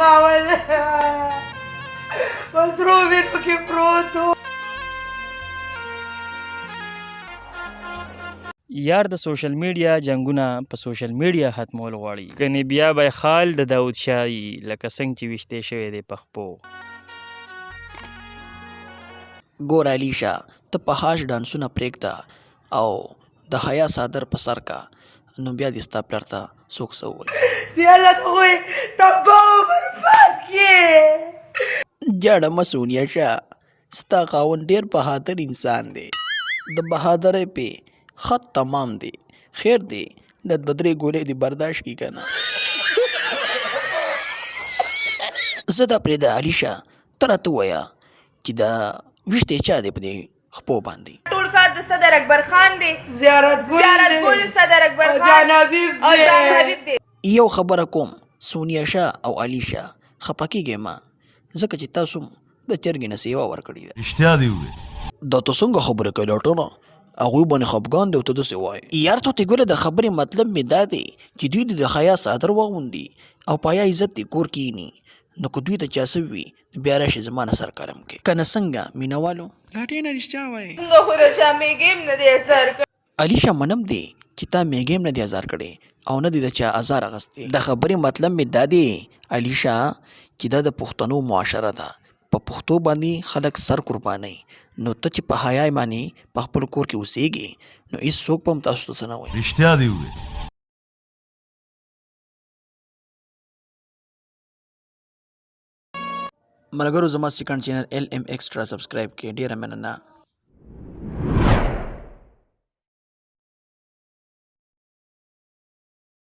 خاوند مصروف وینو کې پروت و. یار د سوشل میډیا جنگونه په سوشل میډیا ختمول غواړي کني بیا به خال د داود شاهي لکه څنګه چې وشته شوی دی پخپو. ګور علیشا ته په هاش ډانسونه پرېږده او د حیا صادر په سر کا نو بیا دې ستا پلار ته څوک څه ووایي. چې الله ته وایي تباه و برباد کړي. جاړه مه سونیا شه، ستا خاوند ډېر بهادر انسان دی، د بهادرۍ پې خط تمام دی. خیر دی د دوه درې ګولۍ دې برداشت کړي که نه. زه دا پرېږده علیشه، ته راته ووایه چې دا ویشتی چا دی په دې خپو باندې؟ ټول کار د صدر اکبر خان دی. زیارت ګل صدر اکبر خان جان حبیب او جان حبیب دی. یو خبره کوم سونیا شاه او علیشه، خفه کېږئ مه ځکه چې تاسو د چرګې نه سیوا ورکړې ده. رښتیا دې وویل. دا ته څنګه خبرې کوې لاټونه؟ هغوی باندې خفګان دی او ته داسې وایې. یار توتې ګوره د خبرې مطلب مې دا دی چې دوی د حیا صادر واغوندي او په حیا عزت دې کور کښېني، نو که دوی ته چا څه وي بیا راشي زما نه سر قلم کې که نه څنګه مینهوالو. لاټینه رښتیا وایې. څنګه خو د چا میږي هم نه دی اثر کړی. علیشه منم دی چې تا میږی هم نه دی ازار کړی او نه دی د چا ازار اخیستی. د خبرې مطلب مې دا دی علیشه چې دا د پښتنو معاشره ده، په پښتو باندې خلک سر قربانوي، نو ته چې په حیا باندې په خپل کور کې اوسېږي نو هېڅوک به هم تاسو ته څه نه وایي. رښتیا دې وویل. ملګرو زما سیکنډ چینل LM Extra سبسکرایب کړئ، ډېره مننه.